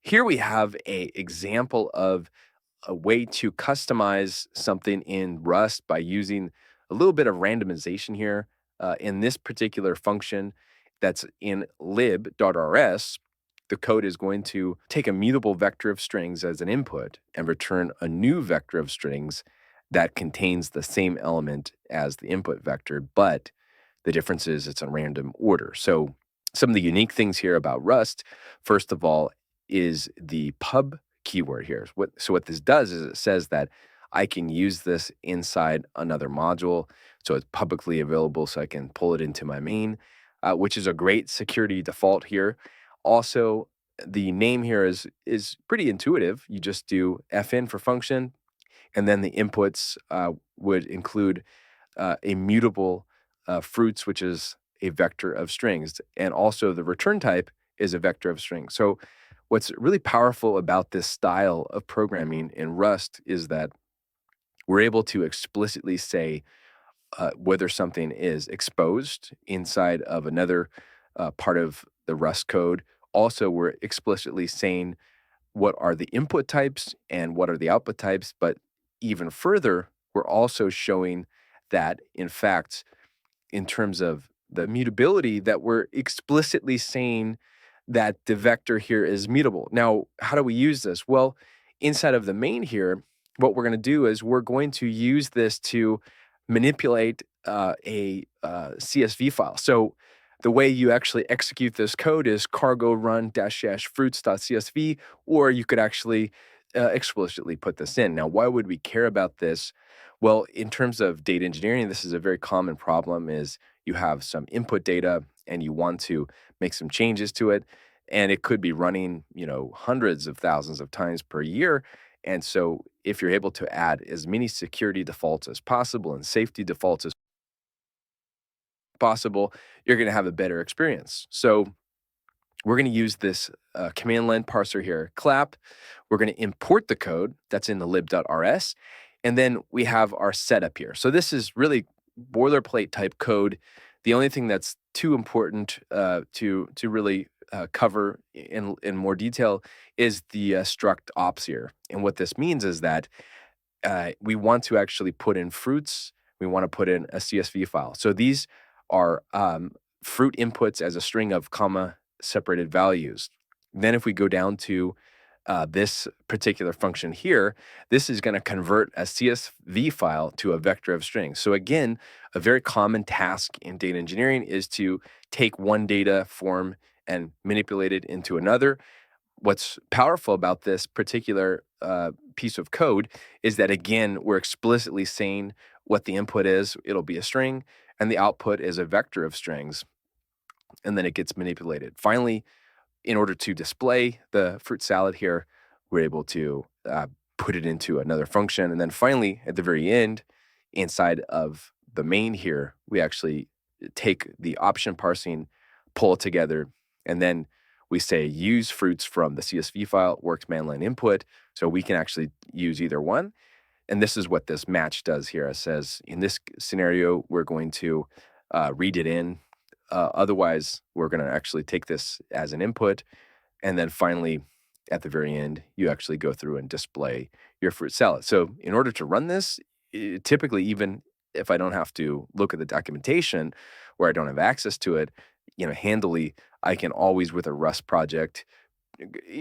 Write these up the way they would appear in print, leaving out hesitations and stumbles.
Here we have a example of a way to customize something in Rust by using a little bit of randomization here. In this particular function that's in lib.rs, the code is going to take a mutable vector of strings as an input and return a new vector of strings that contains the same element as the input vector, but the difference is it's in random order. So some of the unique things here about Rust, first of all, is the pub keyword here. What this does is it says that I can use this inside another module. So it's publicly available, so I can pull it into my main, which is a great security default here. Also, the name here is pretty intuitive. You just do fn for function, and then the inputs would include a mutable fruits, which is a vector of strings. And also the return type is a vector of strings. So what's really powerful about this style of programming in Rust is that we're able to explicitly say whether something is exposed inside of another part of the Rust code. Also, we're explicitly saying what are the input types and what are the output types. But even further, we're also showing that, in fact, in terms of the mutability, that we're explicitly saying that the vector here is mutable. Now, how do we use this? Well, inside of the main here, what we're going to do is we're going to use this to manipulate a CSV file. So the way you actually execute this code is cargo run -- fruits.csv, or you could actually explicitly put this in. Now, why would we care about this? Well, in terms of data engineering, this is a very common problem is you have some input data and you want to make some changes to it, and it could be running, hundreds of thousands of times per year. And so if you're able to add as many security defaults as possible and safety defaults as possible, you're going to have a better experience. So we're going to use this command line parser here, clap. We're going to import the code that's in the lib.rs, and then we have our setup here. So this is really boilerplate type code. The only thing that's too important to really cover in more detail is the struct ops here. And what this means is that we want to actually put in fruits. We want to put in a CSV file. So these are fruit inputs as a string of comma separated values. Then if we go down to this particular function here, this is going to convert a CSV file to a vector of strings. So again, a very common task in data engineering is to take one data form and manipulate it into another. What's powerful about this particular piece of code is that, again, we're explicitly saying what the input is. It'll be a string, and the output is a vector of strings, and then it gets manipulated. Finally, in order to display the fruit salad here, we're able to put it into another function. And then finally, at the very end, inside of the main here, we actually take the option parsing, pull it together, and then we say use fruits from the CSV file, works command line input. So we can actually use either one. And this is what this match does here. It says, in this scenario, we're going to read it in. Otherwise, we're going to actually take this as an input. And then finally, at the very end, you actually go through and display your fruit salad. So in order to run this, typically, even if I don't have to look at the documentation or I don't have access to it, handily, I can always, with a Rust project,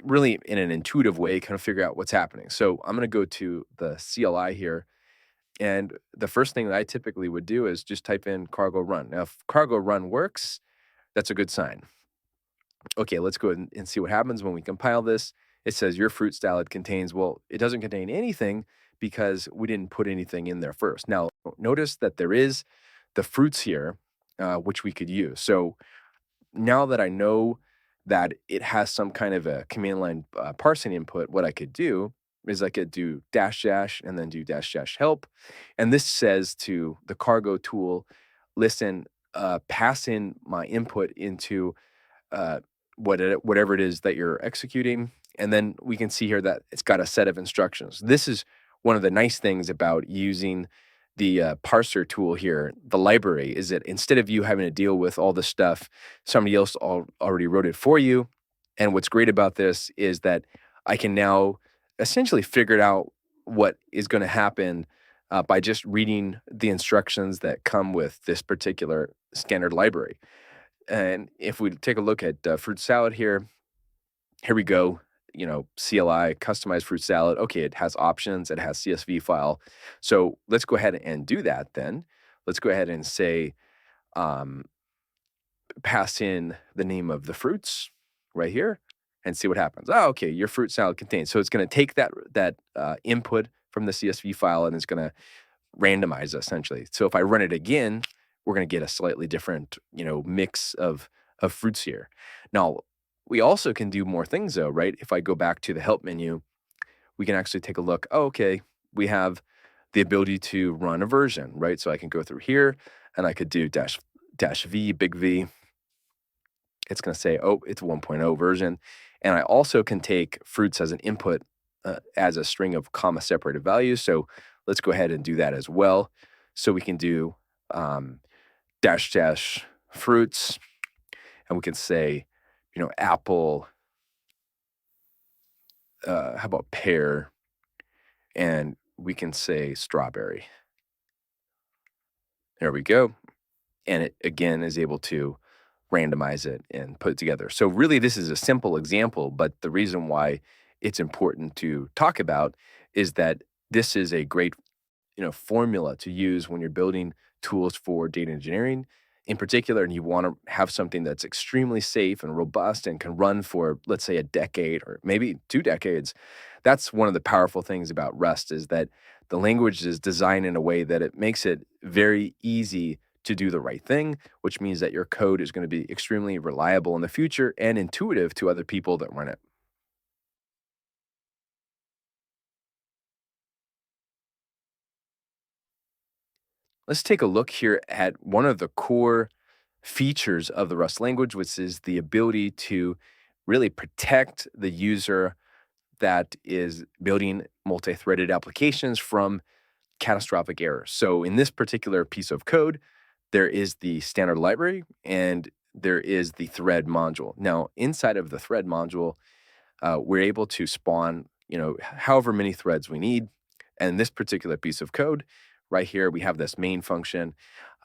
really in an intuitive way, kind of figure out what's happening. So I'm going to go to the CLI here. And the first thing that I typically would do is just type in cargo run. Now, if cargo run works, that's a good sign. Okay, let's go ahead and see what happens when we compile this. It says your fruit salad contains, well, it doesn't contain anything because we didn't put anything in there first. Now, notice that there is the fruits here, which we could use. So now that I know that it has some kind of a command line parsing input, what I could do is I could do -- and then do -- help. And this says to the cargo tool, listen, pass in my input into whatever it is that you're executing. And then we can see here that it's got a set of instructions. This is one of the nice things about using the parser tool here, the library, is that instead of you having to deal with all this stuff, somebody else already wrote it for you. And what's great about this is that I can now essentially figure out what is going to happen by just reading the instructions that come with this particular standard library. And if we take a look at fruit salad here we go. CLI, customized fruit salad. Okay, it has options, it has CSV file. So let's go ahead and do that then. Let's go ahead and say, um, pass in the name of the fruits right here and see what happens. Oh, okay, your fruit salad contains. So it's going to take that input from the CSV file and it's going to randomize essentially. So if I run it again, we're going to get a slightly different, mix of fruits here. Now, we also can do more things though, right? If I go back to the help menu, we can actually take a look. Oh, okay, we have the ability to run a version, right? So I can go through here and I could do dash V, big V. It's going to say, oh, it's 1.0 version. And I also can take fruits as an input as a string of comma separated values. So let's go ahead and do that as well. So we can do dash dash fruits, and we can say, apple, how about pear, and we can say strawberry. There we go. And it again is able to randomize it and put it together. So really this is a simple example, but the reason why it's important to talk about is that this is a great formula to use when you're building tools for data engineering in particular, and you want to have something that's extremely safe and robust and can run for, let's say, a decade or maybe 2 decades. That's one of the powerful things about Rust is that the language is designed in a way that it makes it very easy to do the right thing, which means that your code is going to be extremely reliable in the future and intuitive to other people that run it. Let's take a look here at one of the core features of the Rust language, which is the ability to really protect the user that is building multi-threaded applications from catastrophic errors. So in this particular piece of code, there is the standard library and there is the thread module. Now, inside of the thread module, we're able to spawn, however many threads we need. And this particular piece of code, right here, we have this main function.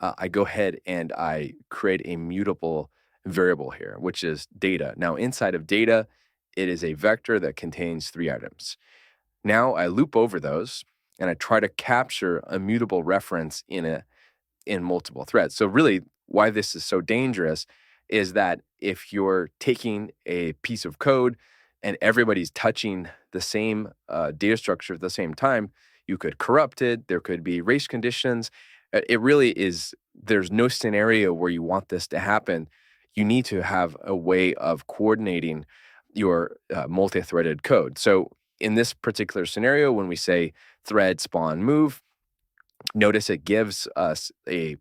I go ahead and I create a mutable variable here, which is data. Now, inside of data, it is a vector that contains 3 items. Now I loop over those and I try to capture a mutable reference in multiple threads. So really why this is so dangerous is that if you're taking a piece of code and everybody's touching the same data structure at the same time, you could corrupt it. There could be race conditions. It really is, there's no scenario where you want this to happen. You need to have a way of coordinating your multi-threaded code. So in this particular scenario, when we say thread spawn move, notice it gives us a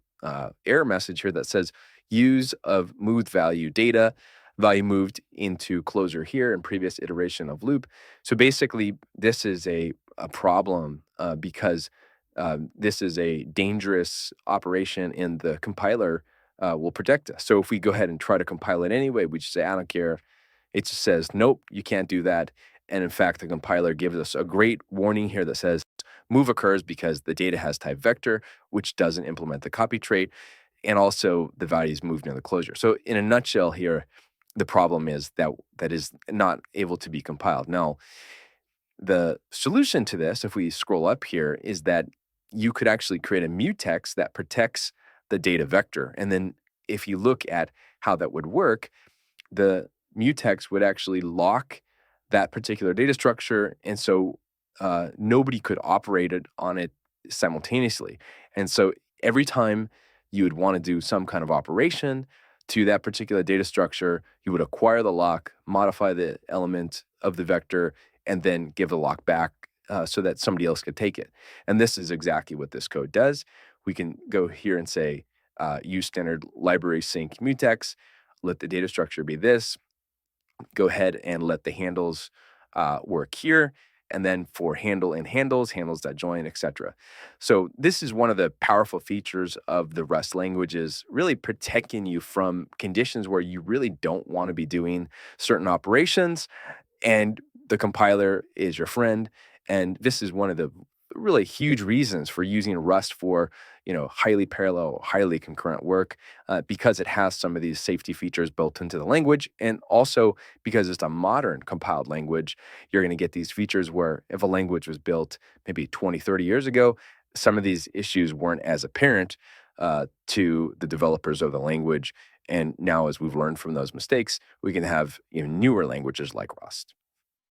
error message here that says use of moved value data, value moved into closure here in previous iteration of loop. So basically, this is a problem because this is a dangerous operation and the compiler will protect us. So if we go ahead and try to compile it anyway, we just say, I don't care. It just says, nope, you can't do that. And in fact, the compiler gives us a great warning here that says move occurs because the data has type vector, which doesn't implement the copy trait, and also the value is moved in the closure. So in a nutshell here, the problem is that is not able to be compiled. Now, the solution to this, if we scroll up here, is that you could actually create a mutex that protects the data vector. And then if you look at how that would work, the mutex would actually lock that particular data structure. And so nobody could operate it on it simultaneously. And so every time you would want to do some kind of operation to that particular data structure, you would acquire the lock, modify the element of the vector, and then give the lock back so that somebody else could take it. And this is exactly what this code does. We can go here and say, use standard library sync mutex, let the data structure be this, go ahead and let the handles work here. and then for handle and handles, handles that join, etc. So this is one of the powerful features of the Rust languages, really protecting you from conditions where you really don't want to be doing certain operations, and the compiler is your friend. And this is one of the really huge reasons for using Rust for, highly parallel, highly concurrent work, because it has some of these safety features built into the language. And also because it's a modern compiled language, you're going to get these features where if a language was built maybe 20, 30 years ago, some of these issues weren't as apparent to the developers of the language. And now, as we've learned from those mistakes, we can have newer languages like Rust.